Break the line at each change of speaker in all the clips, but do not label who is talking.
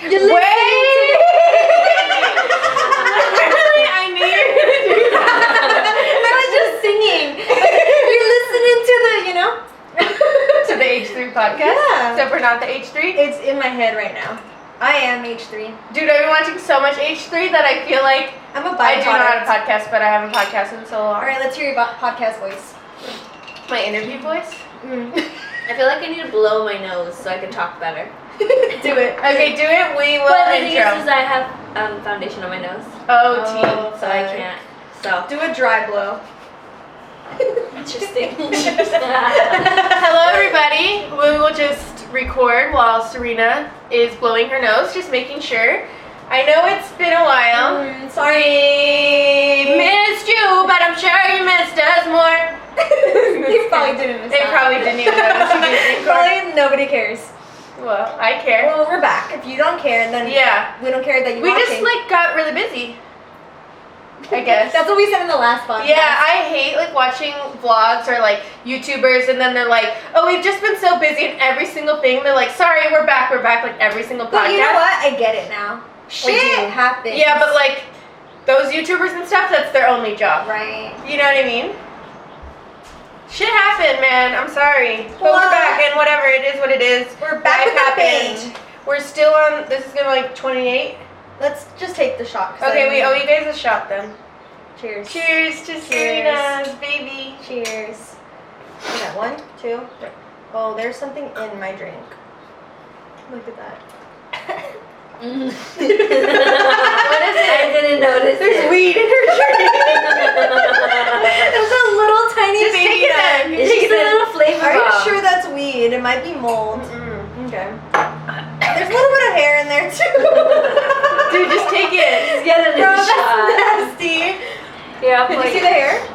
You're listening Literally, I knew you were gonna do that. I was just singing. You're listening to the,
To the H3 podcast?
Yeah.
Except we're not the H3?
It's in my head right now. I am H3.
Dude, I've been watching so much H3 that I feel like
I'm a
I do know how to
byproduct.
podcast, but I haven't podcasted in so long.
Alright, let's hear your podcast voice.
My interview voice?
I feel like I need to blow my nose so I can talk better.
Do it.
Okay, do it. We will
But the thing
intro.
is I have foundation on my nose,
OT.
so I can't. So
Do a dry blow.
interesting.
Hello, everybody. We will just record while Serena is blowing her nose, just making sure. I know it's been a while.
Sorry.
We missed you, but I'm sure you missed us more.
You probably didn't.
They probably didn't even notice you didn't record.
Probably nobody cares.
Well, I care.
Well, we're back. If you don't care, then
Yeah.
we don't care that you
We
watching.
just got really busy, I guess.
That's what we said in the last podcast.
Yeah, I hate watching vlogs or YouTubers, and then they're like, "Oh, we've just been so busy in every single thing." They're like, "Sorry, we're back every single podcast."
But you know what? I get it now. Shit
do.
happens.
Yeah, but those YouTubers and stuff, that's their only job.
Right.
You know what I mean? Shit happened, man. I'm sorry, but
What?
we're back, and whatever, it is what it is.
We're back
Life
with a
happened.
bang.
We're still on. This is gonna 28.
Let's just take the shot. 'cause
Okay,
I
we
mean-
owe you guys a shot then.
Cheers.
Cheers to Serena's baby.
Cheers. Okay, 1, 2, 3. Oh, there's something in my drink. Look at that.
What is it?
I didn't notice
There's
it.
weed in her drink.
There's a little tiny
Just
baby
take it
nut.
then.
It's just a little flavor
Are you
bomb.
sure that's weed? It might be mold.
Mm-mm.
Okay. There's a little bit of hair in there too.
Dude, just take it.
Just get a new
Bro, that's
shot.
nasty.
Here, I'll
Did
put
you see the hair?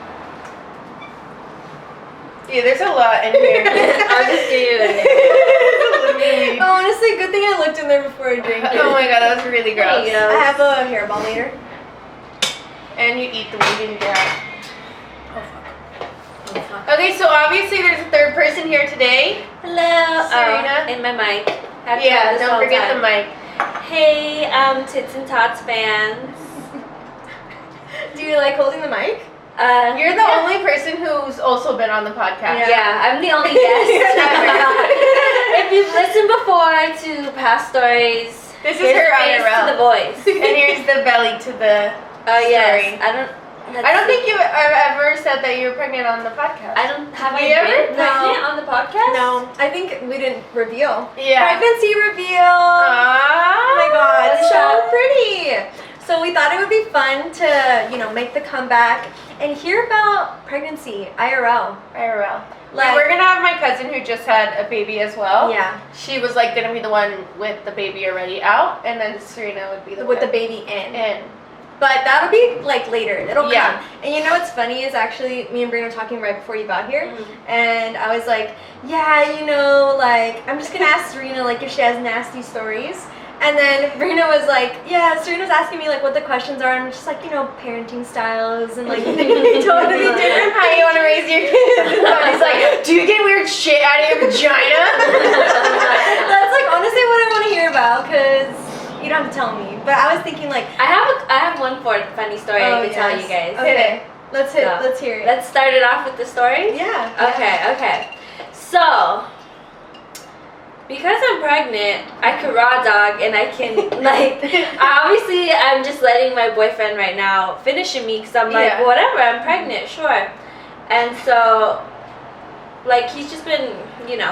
Yeah, there's a lot in here.
I'll just give you
There's a little bit of weed.
Oh, honestly, good thing I looked in there before I drank it.
Oh my god, that was really
There
gross.
you go.
I have a hairball later.
And you eat the weed and you get out.
Oh fuck.
Okay, so obviously there's a third person here today.
Hello.
Serena.
Oh, in my mic. Had to
Yeah,
have this
don't
all
forget
time.
the mic.
Hey, Tits and Tots fans.
Do you like holding the mic?
You're the only person who's also been on the podcast.
Yeah, I'm the only guest. If you've listened before to past stories,
This is
here's
her
the face
IRL.
to the voice.
And here's the belly to the
Oh yes,
story.
I
I don't think you've ever said that you were pregnant on the podcast.
I don't have
Have
I
you ever?
been pregnant on the podcast.
No, I think we didn't reveal.
Yeah.
Pregnancy reveal.
Oh
Oh my god,
What's
so
up?
pretty. So we thought it would be fun to, make the comeback and hear about pregnancy, IRL.
IRL.
Like-
We're gonna have my cousin who just had a baby as well.
Yeah,
She was gonna be the one with the baby already out, and then Serena would be the
with the
one
baby in.
in.
But that'll be later. It'll
Yeah.
come. And you know what's funny is actually me and Brina were talking right before you got here, and I was like, yeah, I'm just gonna ask Serena if she has nasty stories. And then Brina was like, yeah, Serena's asking me what the questions are, and I'm just parenting styles and totally different.
How you wanna raise your kids? And he's like, do you get weird shit out of your vagina?
That's honestly what I want to hear about, because you don't have to tell me. But I was thinking
I have one funny story I can tell you guys.
Okay, let's
So,
hear it.
Let's start it off with the story.
Yeah.
Okay. So, because I'm pregnant, I can raw dog and I can obviously I'm just letting my boyfriend right now finishing me because I'm
Yeah.
whatever, I'm pregnant, sure. And so he's just been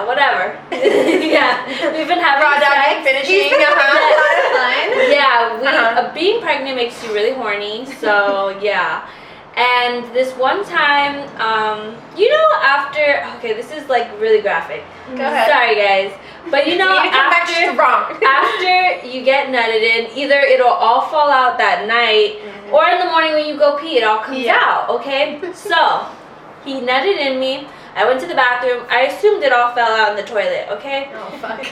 whatever. Yeah, we've been having
Raw
sex.
dogging, finishing.
He's been having a lot of fun.
Yeah, being pregnant makes you really horny, so yeah. And this one time, okay, this is really graphic.
Go ahead.
Sorry guys, but
You need to come back strong.
after you get nutted in, either it'll all fall out that night, or in the morning when you go pee, it all comes out. Okay, so he nutted in me. I went to the bathroom. I assumed it all fell out in the toilet. Okay.
Oh fuck.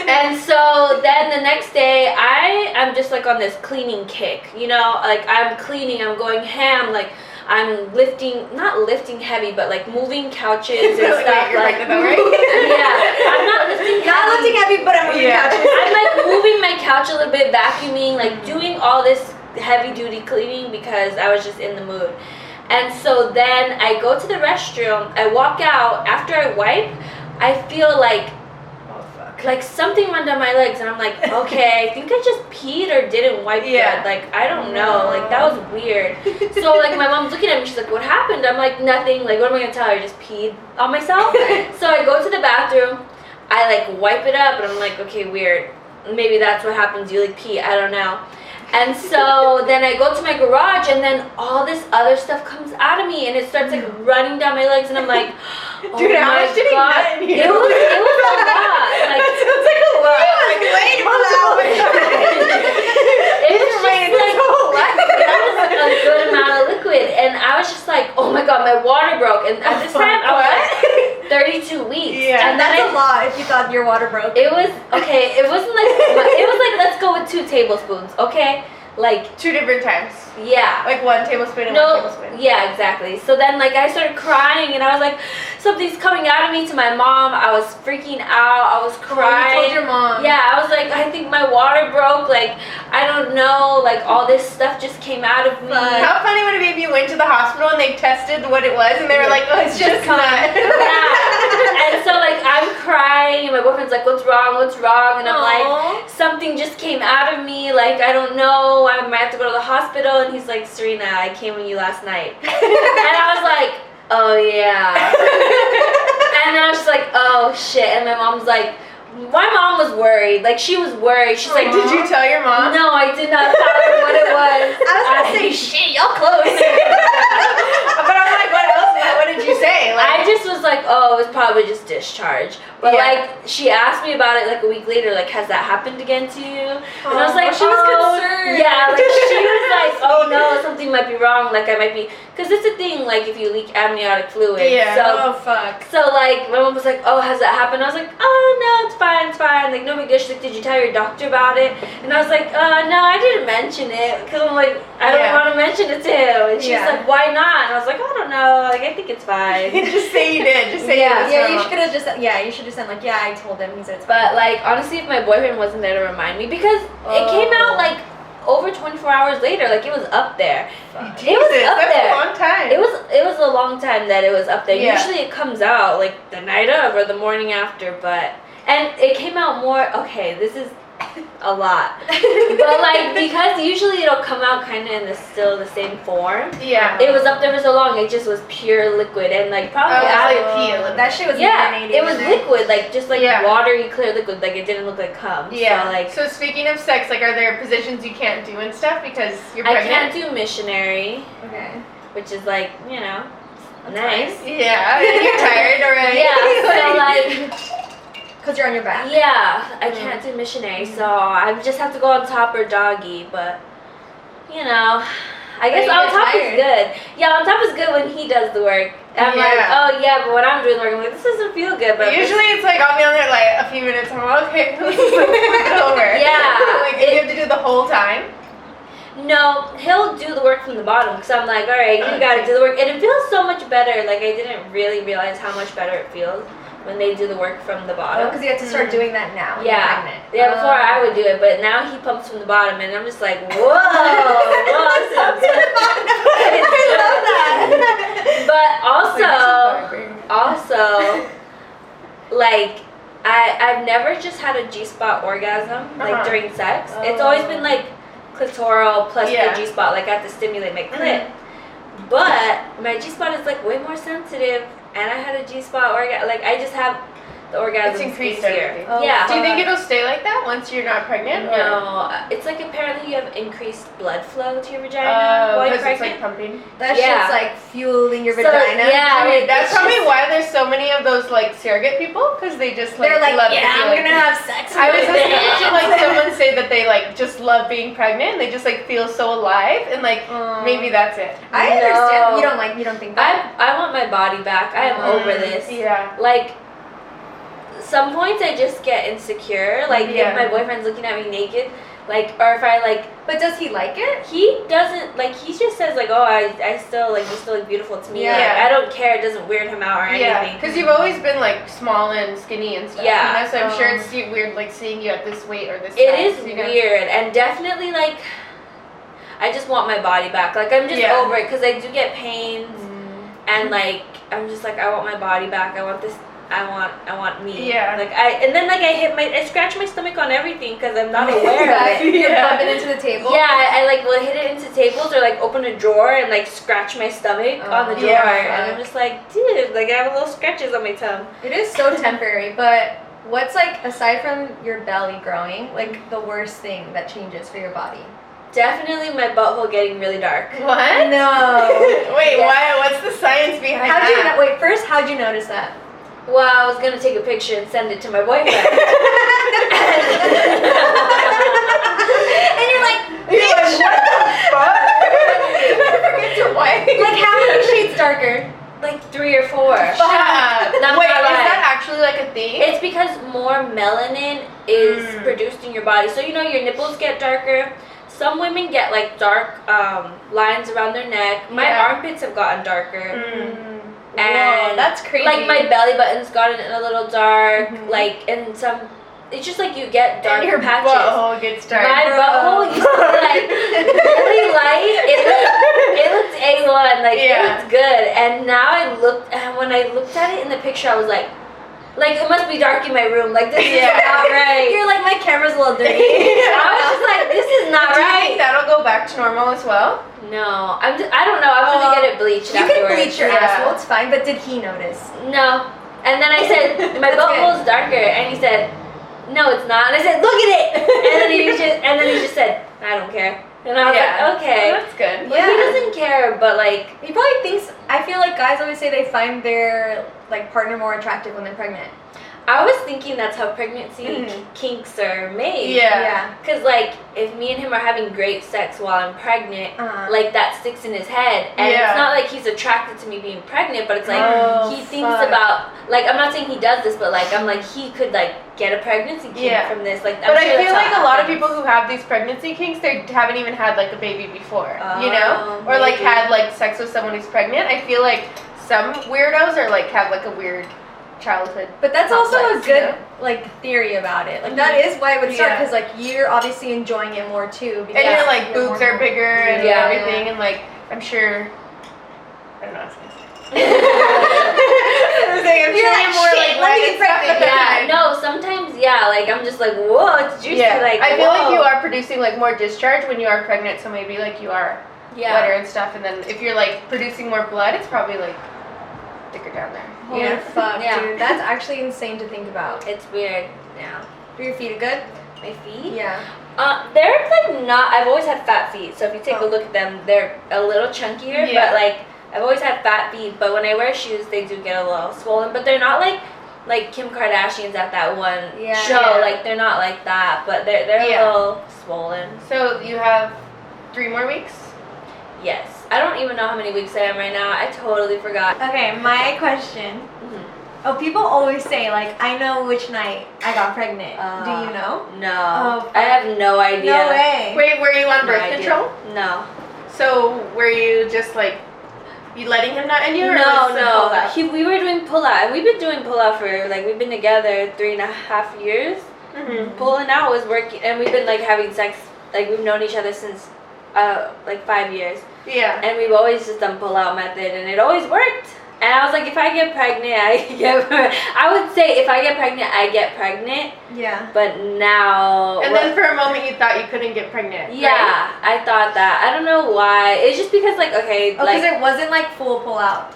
And so then the next day, I'm just on this cleaning kick, I'm cleaning, I'm going ham, I'm not lifting heavy, but moving couches and stuff.
You're pregnant though, right?
Yeah, I'm not lifting heavy.
Not lifting heavy, but I'm moving couches.
I'm moving my couches couch a little bit, vacuuming, like doing all this heavy duty cleaning because I was just in the mood. And so then I go to the restroom, I walk out, after I wipe, I feel like something went down my legs, and I'm like, okay, I think I just peed or didn't wipe good. Like, I don't know. Like, that was weird. So, like, my mom's looking at me. She's like, what happened? I'm like, nothing. Like, what am I going to tell her? I just peed on myself? So I go to the bathroom. I, like, wipe it up, and I'm like, okay, weird. Maybe that's what happens. You, like, pee. I don't know. And so then I go to my garage, and then all this other stuff comes out of me, and it starts, like, running down my legs, and I'm like, oh
dude, how much did he nut in you?
It was a lot. Like,
that sounds like a lot.
Waiting for that.
It was just like, that was a good amount of liquid, and I was just like, oh my god, my water broke, and at this time, I was like 32 weeks.
Yeah, and that's a lot if you thought your water broke.
It was, okay, it wasn't like, it was like, let's go with 2 tablespoons, okay? Like
2 different times.
Yeah.
Like 1 tablespoon and 1 tablespoon.
Yeah, exactly. So then, like, I started crying, and I was like, something's coming out of me to my mom. I was freaking out. I was crying.
You told your mom.
Yeah, I was like, I think my water broke. Like, I don't know. Like, all this stuff just came out of me.
How funny would it be if you went to the hospital and they tested what it was, and they were like, oh, it's just nut.
Yeah. And so, like, I'm crying, and my boyfriend's like, what's wrong? What's wrong? And I'm like, something just came out of me. Like, I don't know. I might have to go to the hospital. And he's like, Serena, I came with you last night. And I was like, oh yeah. And then I was just like, oh shit. And my mom's like, my mom was worried. Like, she was worried. She's like,
did you tell your mom?
No, I did not tell her what it was.
I was gonna say, shit, y'all close.
But I'm like, what else? What did you say? Like,
I just was like, oh, it was probably just discharge. But like, she asked me about it like a week later, like, has that happened again to you? And I was like,
she was concerned.
Yeah, like, she was like, oh no, something might be wrong. Like, I might be, because it's a thing, like, if you leak amniotic fluid.
Yeah.
So,
Oh, fuck.
So, like, my mom was like, oh, has that happened? I was like, oh, no, it's fine, it's fine. Like, no big deal. She's like, did you tell your doctor about it? And I was like, no, I didn't mention it. Because I'm like, I don't want to mention it to him. And she's like, why not? And I was like, I don't know. Like, I think it's fine.
just say you did. Just say
you should have just, you should have said, like, yeah, I told him. He said it's fine.
But, like, honestly, if my boyfriend wasn't there to remind me, because it came out, like, over 24 hours later. Like, it was up there.
Jesus,
it was up
that's
there.
a long time.
It was a long time that it was up there.
Yeah.
Usually it comes out, like, the night of or the morning after, but... And it came out more... Okay, this is a lot. But, like, because usually it'll come out kind of in still the same form.
Yeah.
It was up there for so long, it just was pure liquid. And, like, probably...
that shit was marinating.
It was liquid, like, just, like,
Yeah.
watery, clear liquid. Like, it didn't look like cum.
Yeah.
So, like...
So speaking of sex, like, are there positions you can't do and stuff because you're
I
pregnant?
can't do missionary,
Okay.
which is, like, you know, nice.
Yeah. You're tired already.
Yeah, so, like...
Because you're on your back.
Yeah, I can't do missionary, so I just have to go on top or doggy, but, you know, I guess on top is good. Yeah, on top is good when he does the work. I'm like, oh yeah, but when I'm doing the work, I'm like, this doesn't feel good. But
usually it's like, I'll be on there like a few minutes, I'm like, okay, let's flip it over.
Yeah.
Like, you have to do the whole time?
No, he'll do the work from the bottom, because I'm like, all right, you gotta do the work. And it feels so much better. Like, I didn't really realize how much better it feels when they do the work from the bottom.
Oh, because you have to start doing that now. When you're pregnant.
Yeah, before I would do it, but now he pumps from the bottom, and I'm just like, whoa, awesome.
I love that.
But also, like, I've never just had a G-spot orgasm, like, during sex. It's always been, like, clitoral plus the G-spot, like, I have to stimulate my clit. But my G-spot is, like, way more sensitive. And I had a G-spot orgasm. Like, I just have the orgasm.
It's increased
easier.
everything.
Yeah.
Do you think it'll stay like that once you're not pregnant?
No. It's like apparently you have increased blood flow to your vagina while you're
because it's
pregnant.
like pumping.
That shit's like fueling your vagina.
Yeah,
Dude, that's probably why there's so many of those like surrogate people, because they just like
they're like,
love
yeah, I'm gonna have sex.
I was
with
listening to
it.
like someone say that they like just love being pregnant. And they just like feel so alive, and like maybe that's it.
I understand. You don't think that.
I want my body back. I am over this.
Yeah.
Like, some points I just get insecure. Like, if my boyfriend's looking at me naked, Like, or if I like.
But does he like it?
He doesn't, like, he just says, like, oh, I still, like, you still look beautiful to me.
Yeah.
Like, I don't care. It doesn't weird him out or anything.
Because you've always been, like, small and skinny and stuff.
Yeah.
You know? So I'm sure it's weird, like, seeing you at this weight or this
It
size,
is
you know?
weird. And definitely, like, I just want my body back. Like, I'm just over it because I do get pains. And, like, I'm just like, I want my body back. I want this. I want me.
Yeah.
Like I scratch my stomach on everything because I'm not aware of it.
You're bumping into the table.
Yeah, I like will hit it into tables or like open a drawer and like scratch my stomach on the drawer, and I'm just like, dude, like I have little scratches on my tongue.
It is so temporary, but what's like aside from your belly growing, like the worst thing that changes for your body?
Definitely my butthole getting really dark.
What?
No.
Wait, why? What's the science behind
How'd
that?
you first, how'd you notice that?
Well, I was gonna take a picture and send it to my boyfriend.
And you're like, bitch!
What the fuck? I forget to wipe.
Like how many shades darker?
Like 3 or 4.
Shut up.
Not
Wait,
gonna
is
lie.
that actually like a thing?
It's because more melanin is produced in your body. So you know your nipples get darker. Some women get like dark lines around their neck. My armpits have gotten darker. And
whoa, that's crazy.
Like my belly button's gotten a little dark. Like and some, it's just like you get dark
and your
patches.
butthole gets dark.
My butthole used to be like really light. It looked A1, like it looked good. And now when I looked at it in the picture, I was like it must be dark in my room. Like this is not right.
You're like, my camera's a little dirty.
I was just like, this is not
Do you
right.
think that'll go back to normal as well?
No, I don't know. I'm gonna get it bleached
You
afterwards.
can bleach your asshole, it's fine. But did he notice?
No. And then I said, my butthole's darker, and he said, no, it's not. And I said, look at it. And then he just said, I don't care. And I was like, okay.
Well, that's good.
Well, he doesn't care, but like
He probably thinks. I feel like guys always say they find their like partner more attractive when they're pregnant.
I was thinking that's how pregnancy kinks are made.
Yeah.
Because, like, if me and him are having great sex while I'm pregnant, like, that sticks in his head. And it's not like he's attracted to me being pregnant, but it's like he thinks about, like, I'm not saying he does this, but, like, I'm like, he could, like, get a pregnancy kink from this. Like,
but I feel like a lot of people who have these pregnancy kinks, they haven't even had, like, a baby before, you know? Or, like, had, like, sex with someone who's pregnant. I feel like some weirdos are, like, have, like, a weird childhood.
But that's also a good like theory about it. Like that is why it would start because like you're obviously enjoying it more too.
And your like boobs are bigger and everything, and like I'm sure. I don't know. I'm sure you're more like wet and stuff.
Yeah, no, sometimes like I'm just like whoa, it's juicy. Like
I feel like you are producing like more discharge when you are pregnant, so maybe like you are wetter and stuff, and then if you're like producing more blood, it's probably like thicker down there.
Holy fuck, dude. That's actually insane to think about.
It's weird. Yeah.
Are your feet good?
My feet?
Yeah.
They're like not. I've always had fat feet, so if you take a look at them, they're a little chunkier.
Yeah.
But like I've always had fat feet. But when I wear shoes, they do get a little swollen. But they're not like Kim Kardashian's at that one show. Like they're not like that. But they're a little swollen.
So you have 3 more weeks?
Yes. I don't even know how many weeks I am right now. I totally forgot.
Okay, my question. Oh, people always say, like, I know which night I got pregnant. Do you know?
No. I have no idea.
No way.
Wait, were you on birth control?
No.
So were you just like, you letting him nut in you? Or
No. We were doing pull-out. And we've been doing pull-out for, like, we've been together 3.5 years. Pulling out was working. And we've been, like, having sex. Like, we've known each other since, like, 5 years.
Yeah.
And we've always just done pull-out method. And it always worked. And I was like, if I get pregnant, I would say if I get pregnant, I get pregnant.
Yeah.
But now.
And then for a moment you thought you couldn't get pregnant.
Yeah, right? I thought that. I don't know why. It's just because okay.
Oh, because it wasn't like full pull out.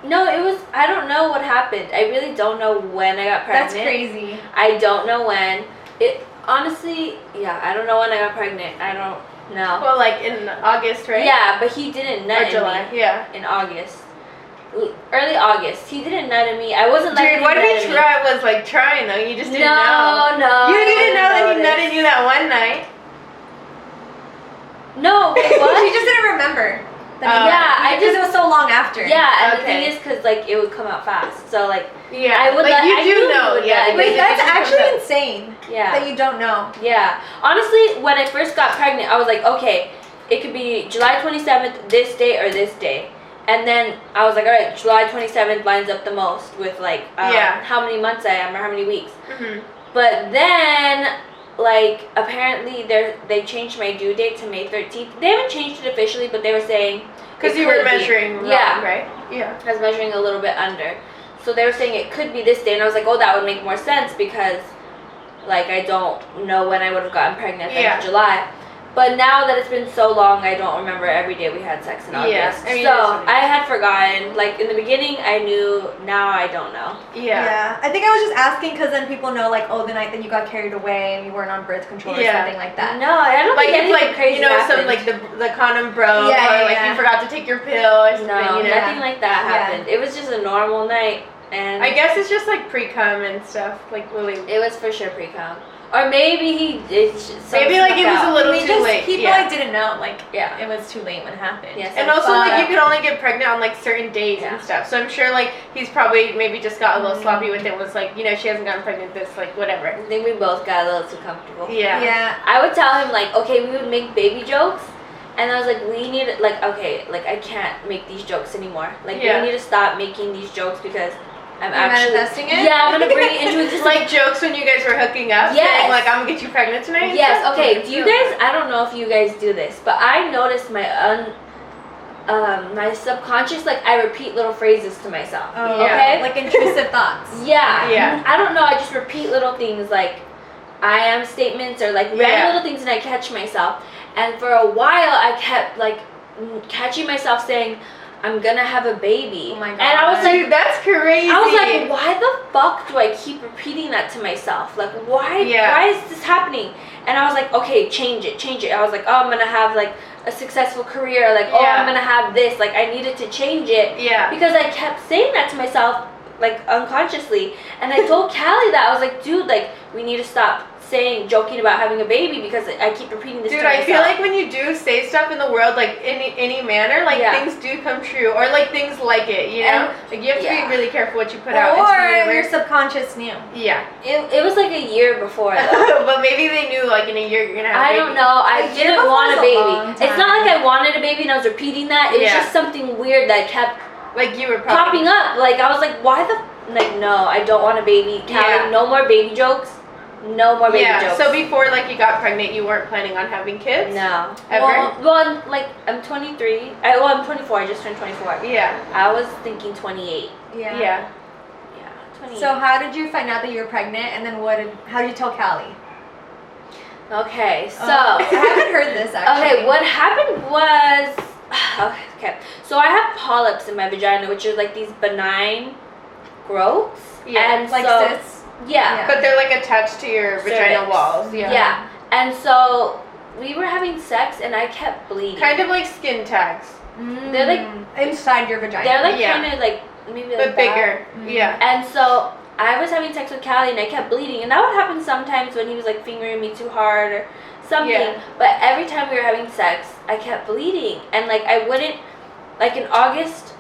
No, it was. I don't know what happened. I really don't know when I got pregnant.
That's crazy.
I don't know when. It honestly, I don't know when I got pregnant. I don't know.
Well, like in August, right?
Yeah, but he didn't nut
in July.
In August. Early August. He didn't nut at me. I wasn't like.
Dude, what if he was like trying though? You just didn't
know.
No. You didn't know that he nutted you that one night.
No, wait, what?
She just didn't remember. Because it was so long after.
Yeah, and the thing is, because like it would come out fast, so like
I would. Like you do know,
Wait, that's actually insane.
Yeah.
That you don't know.
Yeah. Honestly, when I first got pregnant, I was like, okay, it could be July 27th, this day or this day. And then I was like, all right, July 27th lines up the most with like how many months I am or how many weeks.
Mm-hmm.
But then, like, apparently they changed my due date to May 13th. They haven't changed it officially, but they were saying
because you were measuring wrong, right? Yeah.
I was measuring a little bit under. So they were saying it could be this day, and I was like, oh, that would make more sense because, like, I don't know when I would have gotten pregnant in July. But now that it's been so long, I don't remember every day we had sex in August.
Yeah, I mean,
so I had forgotten. Like, in the beginning, I knew. Now I don't know.
Yeah. I think I was just asking because then people know, like, oh, the night that you got carried away and you weren't on birth control or something like that.
No, I don't think anything crazy happened.
Some, like, the condom broke or, like, you forgot to take your pill or something,
No, nothing like that happened. It was just a normal night. And
I guess it's just, like, pre-cum and stuff. Like, really.
It was for sure pre-cum. Or maybe he did.
Maybe like it was a little too late.
People didn't know. Like it was too late when it happened.
Yes,
and also like you could only get pregnant on like certain days and stuff. So I'm sure like he's probably maybe just got a little sloppy with it. Was like she hasn't gotten pregnant this like whatever.
I think we both got a little too comfortable.
Yeah.
I would tell him like we would make baby jokes. And I was like, we need I can't make these jokes anymore. Like we need to stop making these jokes because I'm actually
manifesting it.
Yeah, I'm gonna bring it into it. Just
like jokes when you guys were hooking up.
Yes.
Saying, like I'm gonna get you pregnant tonight.
Yes. Okay. Do you guys? I don't know if you guys do this, but I noticed my my subconscious, like I repeat little phrases to myself.
Oh,
okay.
Like intrusive thoughts.
Yeah.
Yeah.
I don't know. I just repeat little things like I am statements or like random little things, and I catch myself. And for a while, I kept like catching myself saying, I'm gonna have a baby.
Oh my god.
And I was like,
dude, that's crazy.
I was like, why the fuck do I keep repeating that to myself? Like, why is this happening? And I was like, okay, change it. I was like, oh, I'm gonna have like a successful career. Like, oh, I'm gonna have this. Like, I needed to change it.
Yeah.
Because I kept saying that to myself, like unconsciously. And I told Callie that. I was like, dude, like, we need to stop joking about having a baby because I keep repeating this to myself.
Dude, I feel like when you do say stuff in the world, like in any manner, like things do come true, or like things like it, you know? Like you have to be really careful what you put out into the universe.
Or your subconscious knew.
Yeah.
It was like a year before though.
But maybe they knew like in a year you're gonna have a baby.
I don't know. I didn't want a baby. It's not like I wanted a baby and I was repeating that. It was just something weird that kept
like you were
popping up. Like I was like, why the no, I don't want a baby. Callie, no more baby jokes. No more baby jokes.
So before like you got pregnant, you weren't planning on having kids?
No.
Ever?
Well, I'm 23. I'm 24. I just turned 24.
Yeah.
I was thinking 28.
Yeah.
28.
So how did you find out that you were pregnant, and then how did you tell Callie?
Okay, so
I haven't heard this actually.
Okay, what happened was okay. So I have polyps in my vagina, which are like these benign growths.
Yeah.
And
like
so,
cysts.
Yeah.
But they're like attached to your vaginal walls. Yeah.
Yeah. And so we were having sex and I kept bleeding.
Kind of like skin tags.
They're like
inside your vagina.
They're like kind of like maybe like
but bigger. Yeah.
And so I was having sex with Callie and I kept bleeding, and that would happen sometimes when he was like fingering me too hard or something. Yeah. But every time we were having sex, I kept bleeding, and like I wouldn't, like in August,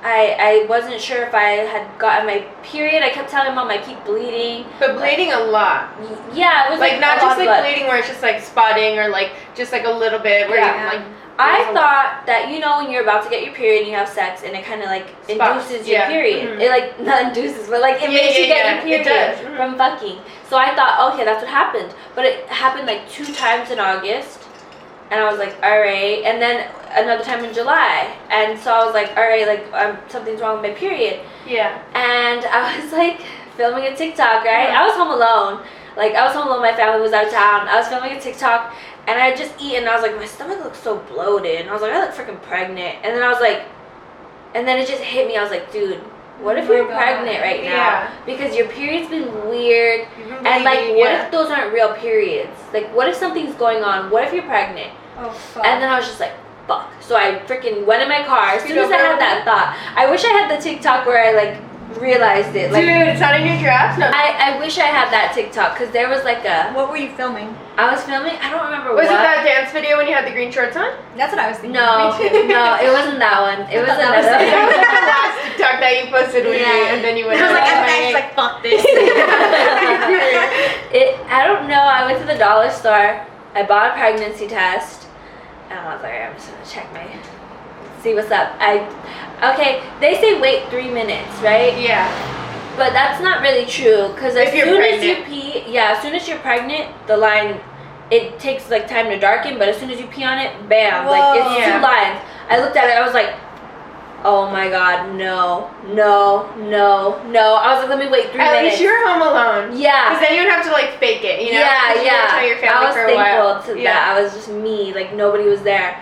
I wasn't sure if I had gotten my period. I kept telling Mom I keep bleeding.
But bleeding a lot.
Yeah, it was like
not just like bleeding where it's just like spotting or like just like a little bit where you like.
I thought that, you know, when you're about to get your period and you have sex and it kind of like induces your period.
Mm-hmm.
It like, not induces, but like it makes you get your period from fucking. So I thought, okay, that's what happened. But it happened like 2 times in August. And I was like, all right. And then another time in July. And so I was like, all right, like something's wrong with my period.
Yeah.
And I was like filming a TikTok, right? I was home alone. Like I was home alone. My family was out of town. I was filming a TikTok. And I had just eaten, and I was like, my stomach looks so bloated. And I was like, I look freaking pregnant. And then I was like, and then it just hit me. I was like, dude, what if you're pregnant right now?
Yeah.
Because your period's been weird. And like, what if those aren't real periods? Like, what if something's going on? What if you're pregnant?
Oh, fuck.
And then I was just like, fuck. So I freaking went in my car. As soon as I had that thought, I wish I had the TikTok where I like realized it. Like,
dude, it's not in your draft? No.
I wish I had that TikTok because there was like a.
What were you filming?
I was filming. I don't remember
Was
what.
it that dance video when you had the green shorts on?
That's what I was thinking.
No, no, it wasn't that one. It was
That was
another.
That was like the last TikTok that you posted with me, and then you went.
I was like,
oh,
I'm actually like, fuck this.
I don't know. I went to the dollar store. I bought a pregnancy test, and I was like, I'm just gonna check see what's up. Okay, they say wait 3 minutes, right?
Yeah.
But that's not really true because as
If you're
soon as you
pregnant.
pee, as soon as you're pregnant, the line, it takes like time to darken. But as soon as you pee on it, bam,
Whoa.
like it's
Yeah.
2 lines. I looked at it, I was like, oh my god, no. I was like, let me wait 3
At
minutes.
least you were home alone.
Yeah.
Because then you would have to like fake it, you know?
Yeah,
'Cause you didn't tell your family
I was
for a while.
thankful to that. I was just me, like nobody was there.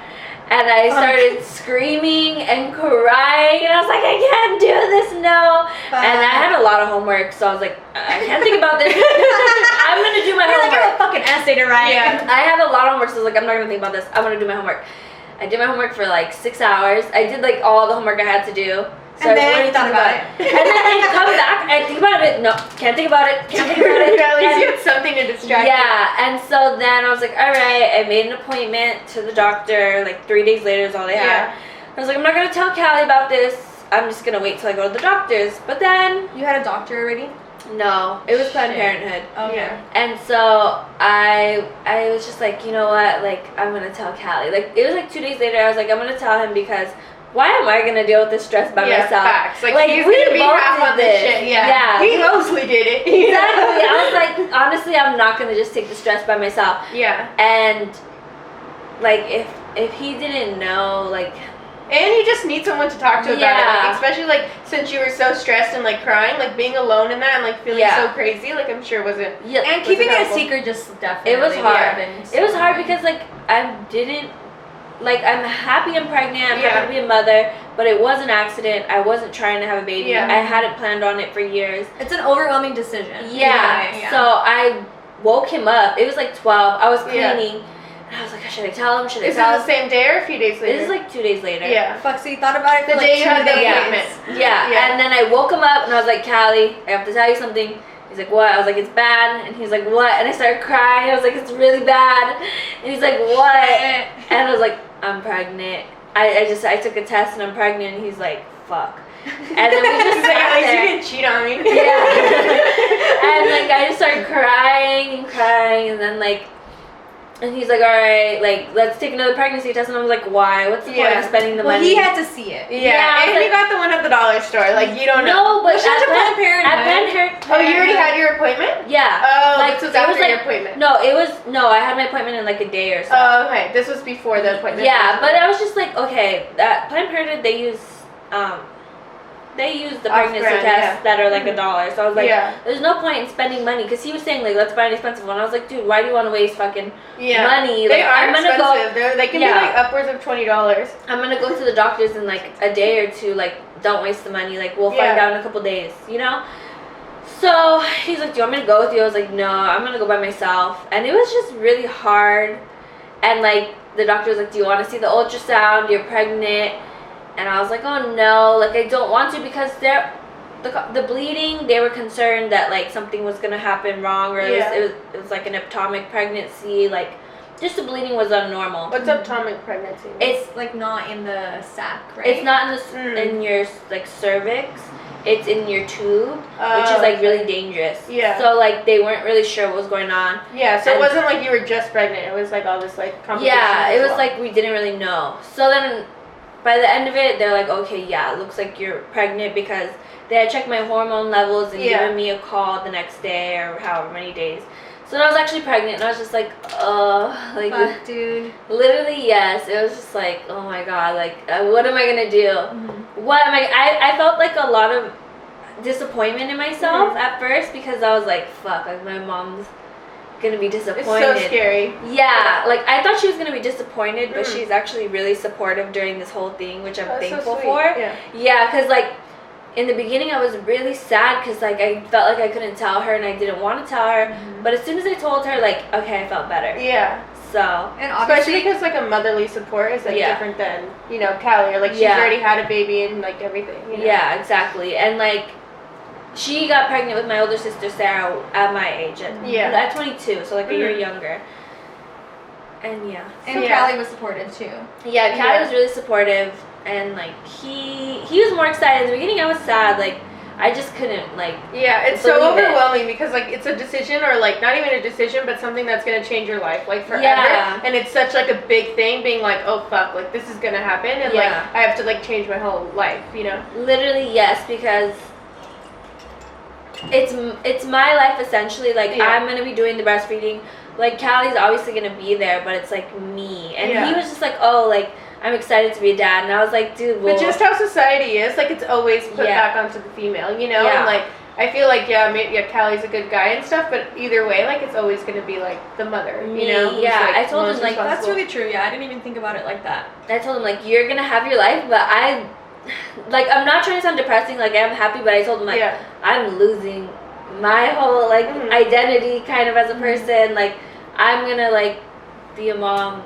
And I started screaming and crying, and I was like, I can't do this, no. And I had a lot of homework, so I was like, I can't think about this. I'm gonna do my
You're like, I have a
homework.
fucking essay to write.
Yeah.
I had a lot of homework, so I was like, I'm not gonna think about this. I'm gonna do my homework. I did my homework for like 6 hours. I did like all the homework I had to do. So
And
I
then
wouldn't
you thought
think
about it.
And then I come back, I think about it. No, can't think about it. Can't think about it.
At least
And-
you had something to distract you.
yeah, and so then I was like, all right, I made an appointment to the doctor, like 3 days later is all they had. I was like, I'm not going to tell Callie about this. I'm just going to wait till I go to the doctor's. But then,
You had a doctor already?
no, it was Planned
Shit.
Parenthood.
Okay.
Yeah.
And so I was just like, you know what, like, I'm going to tell Callie. Like, it was like 2 days later, I was like, I'm going to tell him because why am I going to deal with this stress by
Yeah,
myself?
facts. Like he's
we
gonna be
both
half
did
on this shit. Yeah. He mostly did it.
Exactly. I was like, honestly, I'm not going to just take the stress by myself.
Yeah.
And like if he didn't know, like,
And you just need someone to talk to about it.
Yeah.
Like, especially like since you were so stressed and like crying, like being alone in that and like feeling
Yeah.
so crazy, like I'm sure wasn't.
yeah,
And
Was
keeping
it
it a
helpful?
secret just definitely.
it was hard.
happened.
It was hard because like I didn't, like, I'm happy I'm pregnant. I'm
Yeah.
happy to be a mother, but it was an accident. I wasn't trying to have a baby.
Yeah.
I hadn't planned on it for years.
It's an overwhelming decision.
Yeah. So I woke him up. It was like 12. I was
Yeah.
cleaning, and I was like, should I tell him? Should I
Is it
tell
the
him?
same day or a few days later?
This is like 2 days later.
Yeah.
Fuck, so you thought about it for
The
like
day you
2
had the
days.
appointment.
Yeah.
Yeah.
And then I woke him up and I was like, Callie, I have to tell you something. He's like, what? I was like, it's bad. And he's like, what? And I started crying. I was like, it's really bad. And he's like, what? And I was like, I'm pregnant. I took a test and I'm pregnant. And he's like, fuck. And then we just
He's like,
sat
at least
there.
you didn't cheat on me.
Yeah. And like I just started crying, and then like, and he's like, all right, like let's take another pregnancy test. And I was like, why? What's the point
Yeah.
of spending the
Well,
money?
he had to see it.
Yeah.
Yeah, I was
And you
like-
got the one at the dollar store. Like you don't know.
No, but
We should
at
have Planned
Planned
Parenthood.
Oh, you already had your appointment?
Yeah.
Oh,
Like,
this was
it
after
was like-
your appointment.
No, I had my appointment in like a day or so.
Oh, okay. This was before the appointment.
Yeah, but I was just like, okay, that Planned Parenthood, they use the pregnancy
Off-brand,
tests
yeah.
that are like $1. So I was like,
Yeah.
there's no point in spending money because he was saying like, let's buy an expensive one. I was like, dude, why do you want to waste fucking
Yeah.
money?
They
Like,
are
I'm gonna
expensive.
go.
They can
Yeah.
be like upwards of $20.
I'm gonna go to the doctors in like a day or two. Like, don't waste the money. Like, we'll find
Yeah.
out in a couple days. You know. So he's like, do you want me to go with you? I was like, no, I'm gonna go by myself. And it was just really hard. And like the doctor was like, do you want to see the ultrasound? You're pregnant. And I was like, oh no, like I don't want to because the bleeding, they were concerned that like something was gonna happen wrong or
Yeah.
it was like an ectopic pregnancy, like just the bleeding was abnormal.
What's ectopic pregnancy?
It's
like not in the sac, right?
it's not in the
Mm.
in your like cervix. It's in your tube, which
Oh,
is like
okay.
really dangerous.
Yeah.
So like they weren't really sure what was going on.
Yeah, so it
and-
wasn't like you were just pregnant. It was like all this like complications.
Yeah,
as
it was
well.
like we didn't really know. So then by the end of it, they're like, okay, yeah, it looks like you're pregnant because they had checked my hormone levels and
Yeah.
given me a call the next day or however many days. So then I was actually pregnant and I was just like, like
Fuck, dude.
literally yes. It was just like, oh my god, like what am I gonna do?
Mm-hmm.
What am I felt like a lot of disappointment in myself at first because I was like, fuck, like my mom's gonna be
It's
disappointed.
so scary.
Yeah, like I thought she was gonna be disappointed, but
Mm.
she's actually really supportive during this whole thing, which I'm
That's so
thankful
sweet.
for.
Yeah.
Yeah, cause like in the beginning I was really sad because like I felt like I couldn't tell her and I didn't want to tell her,
Mhm.
but as soon as I told her, like okay, I felt better.
Yeah.
So
And
Especially
obviously,
because like a motherly support is like
Yeah.
different than, Callie, or like she's
Yeah.
already had a baby and like everything. You know?
yeah, exactly, and like she got pregnant with my older sister Sarah at my age, at 22, so like a year younger. And
and Callie was supportive too.
Yeah, Callie was really supportive, and like he was more excited. In the beginning, I was sad, like I just couldn't like.
Yeah, it's so overwhelming because like it's a decision, or like not even a decision, but something that's gonna change your life like forever. Yeah. And it's such like a big thing, being like, oh fuck, like this is gonna happen, and like I have to like change my whole life, you know?
Literally, yes, because it's my life essentially. Like I'm gonna be doing the breastfeeding. Like Callie's obviously gonna be there, but it's like me. And he was just like, oh, like I'm excited to be a dad, and I was like, dude, well,
but just how society is, like it's always put back onto the female, you know? And like I feel like Callie's a good guy and stuff, but either way, like it's always gonna be like the mother, you know?
Yeah,
like,
I told him like
that's really true. Yeah, I didn't even think about it like that.
I told him like you're gonna have your life, but I'm not trying to sound depressing. Like I'm happy, but I told him like I'm losing my whole like identity kind of as a person. Like I'm gonna like be a mom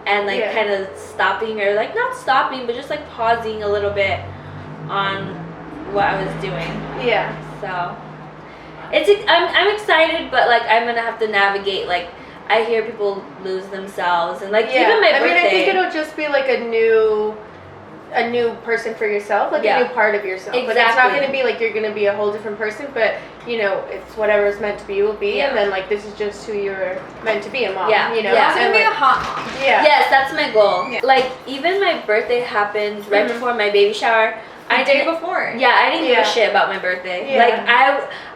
and like kind of stopping, or like not stopping, but just like pausing a little bit on what I was doing.
Yeah.
So I'm excited, but like I'm gonna have to navigate. Like I hear people lose themselves, and like even my birthday.
I mean, I think it'll just be like a new person for yourself, like a new part of yourself.
Exactly.
But it's not going to be like you're going to be a whole different person, but you know, it's whatever's meant to be will be, and then like this is just who you're meant to be, a mom. You know,
it's gonna be a hot mom.
Yeah.
Yes, that's my goal. Yeah. Like even my birthday happened right before my baby shower.
I did before.
Yeah, I didn't give a shit about my birthday. Yeah. Like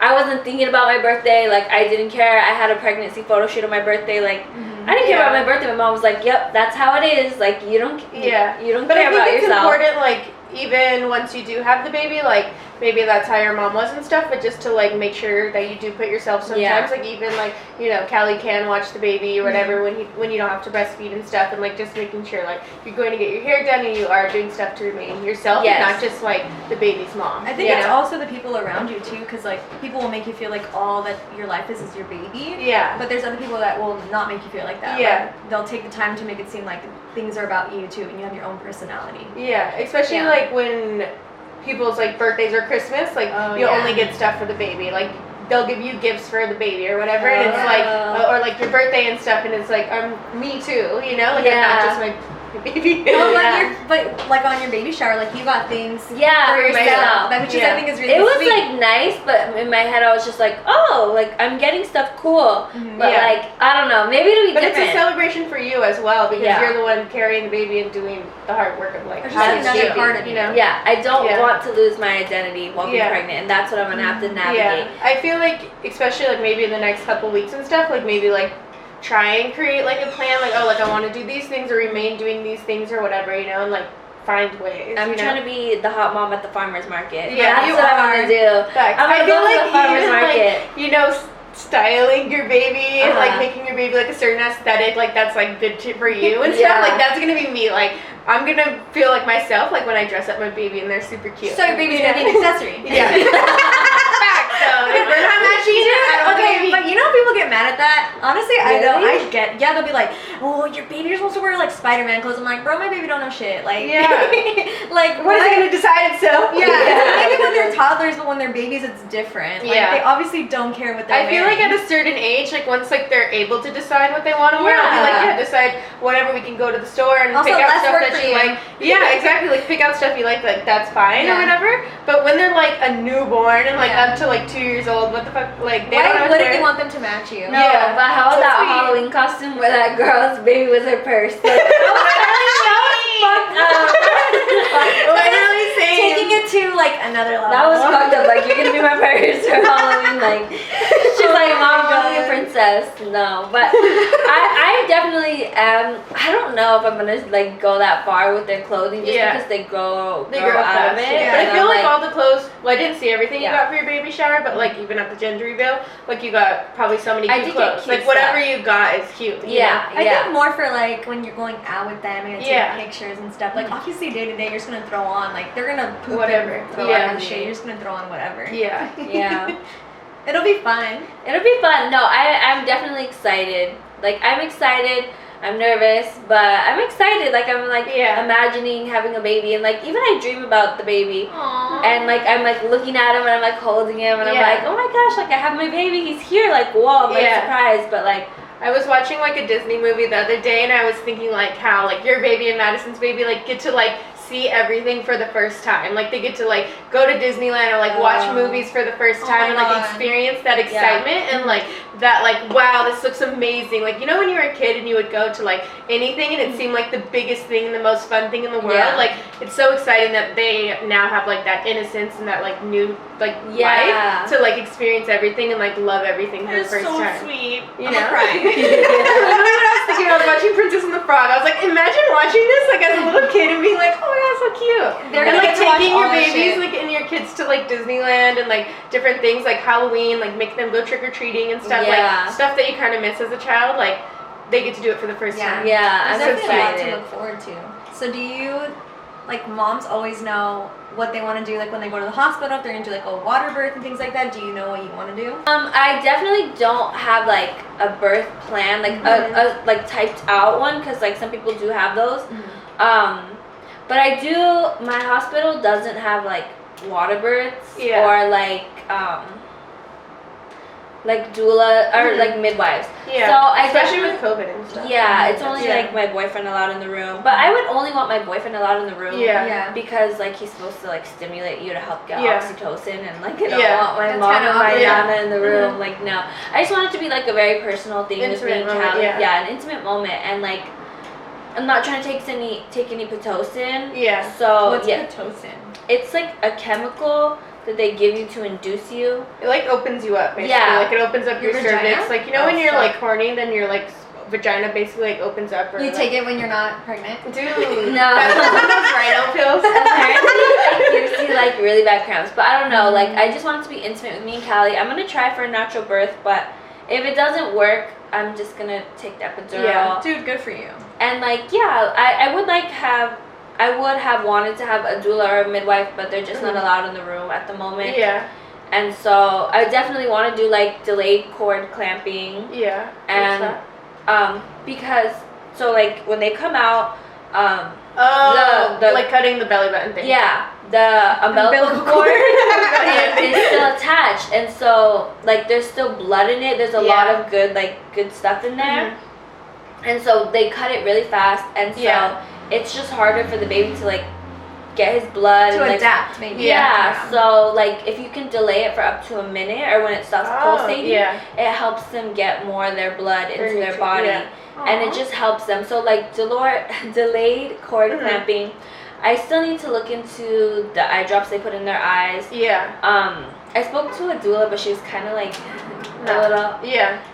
I wasn't thinking about my birthday. Like I didn't care. I had a pregnancy photo shoot on my birthday. Like I didn't care about my birthday. My mom was like, "Yep, that's how it is." Like you don't care about yourself.
But I think it's important, like even once you do have the baby, like maybe that's how your mom was and stuff, but just to like make sure that you do put yourself sometimes, like even like, you know, Callie can watch the baby or whatever when you don't have to breastfeed and stuff, and like just making sure like you're going to get your hair done and you are doing stuff to remain yourself, and not just like the baby's mom.
I think it's also the people around you too, because like people will make you feel like all that your life is your baby. Yeah. But there's other people that will not make you feel like that. Yeah. Like, they'll take the time to make it seem like things are about you too, and you have your own personality.
Yeah, especially like when people's like birthdays or Christmas, like you only get stuff for the baby, like they'll give you gifts for the baby or whatever, and it's like or like your birthday and stuff, and it's like me too, you know, like I'm not just my baby.
But like on your baby shower, like you got things for
yourself,
which is I think is really
it was
sweet.
Like nice, but in my head I was just like, oh, like I'm getting stuff cool, but like I don't know, maybe it'll be different.
But it's a celebration for you as well, because you're the one carrying the baby and doing the hard work of like
having another part of
you know.
Yeah, I don't want to lose my identity while being pregnant, and that's what I'm gonna have to navigate.
Yeah, I feel like especially like maybe in the next couple weeks and stuff, like maybe like try and create like a plan, like like I want to do these things or remain doing these things or whatever, you know, and like find ways.
I'm trying to be the hot mom at the farmer's market.
Yeah,
that's what I want to do.
I feel like the farmer's market, like, you know, styling your baby and like making your baby like a certain aesthetic, like that's like good for you and stuff. Like that's gonna be me. Like I'm gonna feel like myself, like when I dress up my baby and they're super cute.
So your baby's gonna be an accessory.
So if we're not matching,
but you know people get mad at that. Honestly, I know. They'll be like, "Oh, your baby's supposed to wear like Spider-Man clothes." I'm like, "Bro, my baby don't know shit." Like, like
what is it gonna decide itself?
Maybe when they're toddlers, but when they're babies, it's different. Like, they obviously don't care what they're
wearing. I feel like at a certain age, like once like they're able to decide what they want to wear, I'll be like, decide whatever. We can go to the store and
also,
pick out stuff that
you
like. Yeah, exactly. Like pick out stuff you like that's fine or whatever. But when they're like a newborn and like up to like 2 years old, what the fuck? Like they don't know what
literally want them to match you.
No, but how about that Halloween costume where that girl's baby was her purse? Like,
literally taking it to like another level.
That was fucked up. Like you're gonna be my purse for Halloween. Like she's like, Mom, I'm a princess. No, but I definitely am. I don't know if I'm gonna like go that far with their clothing just because they grow out of it.
Yeah. But I feel like all the clothes. Well, I didn't see everything you got for your baby shower, but like even at the gender reveal, like you got probably so many cute clothes. Like whatever you got is cute.
I think more for like when you're going out with them and take pictures and stuff. Like obviously day to day you're just gonna throw on like they're gonna poop
whatever.
Throw on shit. You're just gonna throw on whatever.
Yeah.
It'll be fun.
It'll be fun. No, I'm definitely excited. Like I'm excited, I'm nervous, but I'm excited. Like I'm like imagining having a baby, and like even I dream about the baby.
Aww.
And like I'm like looking at him and I'm like holding him and I'm like, oh my gosh, like I have my baby, he's here. Like whoa, I'm like surprised, but like.
I was watching like a Disney movie the other day, and I was thinking like how like your baby and Madison's baby like get to like see everything for the first time. Like they get to like go to Disneyland or like watch movies for the first time and like experience that excitement and like that like wow, this looks amazing. Like you know when you were a kid and you would go to like anything and it seemed like the biggest thing and the most fun thing in the world. Like it's so exciting that they now have like that innocence and that like new like life to like experience everything and like love everything for the first time.
So sweet.
You know? I was thinking I was watching Princess and the Frog. I was like, imagine watching this like as a little kid and being like, oh my god, so cute.
They're
and like taking your
babies
like and your kids to like Disneyland and like different things like Halloween, like making them go trick or treating and stuff like stuff that you kind of miss as a child. Like they get to do it for the first time.
Yeah, I'm
There's definitely a lot
excited.
to look forward to. So do you, like moms always know what they want to do, like when they go to the hospital, if they're gonna do like a water birth and things like that? Do you know what you want to do?
I definitely don't have like a birth plan, like a like typed out one, because like some people do have those. But I do. My hospital doesn't have like water births or like doula or like midwives.
Yeah.
So I
especially with COVID and stuff.
Yeah, it's only like my boyfriend allowed in the room. But I would only want my boyfriend allowed in the room.
Yeah.
Because like he's supposed to like stimulate you to help get oxytocin, and like I don't want my
That's
mom
kinda
and my
awkward.
nana in the room. Like no, I just want it to be like a very personal thing with me and Callie. Yeah, an intimate moment, and like I'm not trying to take any pitocin.
Yeah.
So
what's pitocin?
It's like a chemical that they give you to induce you.
It like opens you up basically.
Yeah.
Like it opens up your cervix. Like you know when you're like horny, then your like vagina basically like opens up. Or,
You
like,
take it when you're not pregnant?
Dude.
No.
That's those rhino pills.
Apparently it gives you like really bad cramps. But I don't know, like I just want it to be intimate with me and Callie. I'm gonna try for a natural birth, but if it doesn't work, I'm just gonna take the epidural.
Yeah. Dude, good for you.
And like I would have wanted to have a doula or a midwife, but they're just not allowed in the room at the moment.
Yeah.
And so I definitely want to do like delayed cord clamping.
Yeah.
And because so like when they come out,
the like cutting the belly button thing.
Yeah, the umbilical cord is still attached, and so like there's still blood in it. There's a lot of good stuff in there, and so they cut it really fast, and so it's just harder for the baby to like get his blood
to
and,
adapt maybe.
Yeah, so like if you can delay it for up to a minute or when it stops pulsating, it helps them get more of their blood into their body, and it just helps them. So like delayed cord clamping, I still need to look into the eye drops they put in their eyes. I spoke to a doula, but she was kind of like a little.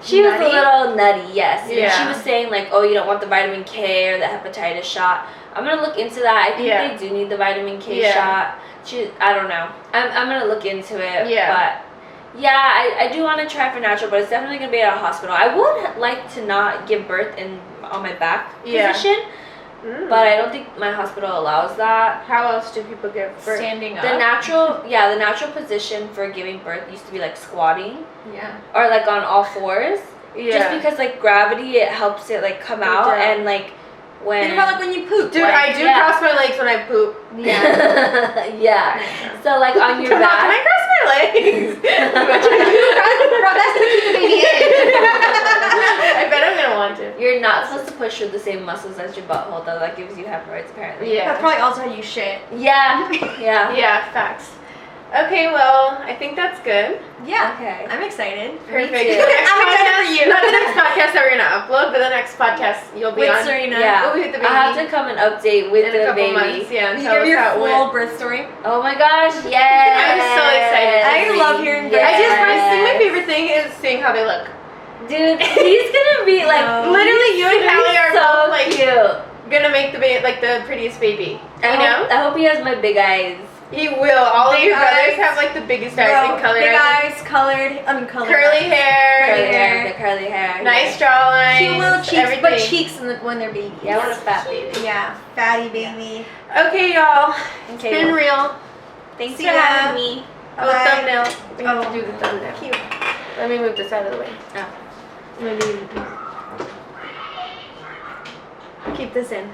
She was a little nutty. Yes. And she was saying like, oh, you don't want the vitamin K or the hepatitis shot. I'm gonna look into that. I think they do need the vitamin K shot. I don't know. I'm gonna look into it. But yeah, I do want to try for natural, but it's definitely gonna be at a hospital. I would like to not give birth on my back position. But I don't think my hospital allows that.
How else do people give birth?
Standing up.
The natural position for giving birth used to be like squatting.
Yeah.
Or like on all fours. Just because like gravity, it helps it like come out and like when.
Think about like when you poop.
Dude, I do cross my legs when I poop.
Yeah. So like on your back.
Can I cross my legs?
That's to keep the baby in.
I bet I'm gonna want to.
You're not supposed to push through the same muscles as your butthole, though. That gives you hemorrhoids, apparently.
That's probably also how you shit.
Yeah.
Yeah, facts. Okay, well, I think that's good.
Yeah.
Okay.
I'm excited.
Perfect.
Me too.
I'm excited for you.
Not the next podcast that we're gonna upload, but the next podcast you'll be
With
on.
Serena.
Yeah.
We'll be with the baby.
I have to come and update with
in
the
a couple
baby.
months. Yeah, and
You
tell
give
us
your
how it
full
went.
birth story.
Oh my gosh, yes!
I'm so excited.
I love hearing birth.
I think my favorite thing is seeing how they look.
Dude, he's gonna be like
literally you and Callie are
so
both like
cute.
gonna make the like the prettiest baby.
I hope he has my big eyes.
He will. All of
Big
your brothers
eyes.
have like the biggest eyes and colored
big
eyes.
colored.
Curly hair.
The curly hair.
Nice jawline.
Cute little cheeks,
everything.
but cheeks when they're babies.
Yeah, I want a fat baby.
Yeah, fatty baby.
Okay, y'all. It's
Okay,
been real.
thanks
See
for
ya.
having me.
Oh,
Bye.
thumbnail. We have to do the thumbnail.
Cute.
Let me move this out of the way.
Oh.
Maybe.
keep this in.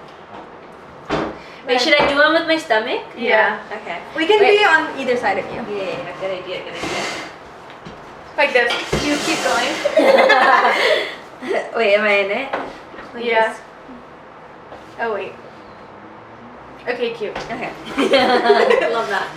Wait, should I do one with my stomach?
Yeah.
Okay.
We can
Wait.
be on either side of you.
Yeah, good idea, good idea.
Like this.
You keep going.
Wait, am I in it?
Like
Yeah.
this.
Oh wait. Okay, cute.
Okay.
Love that.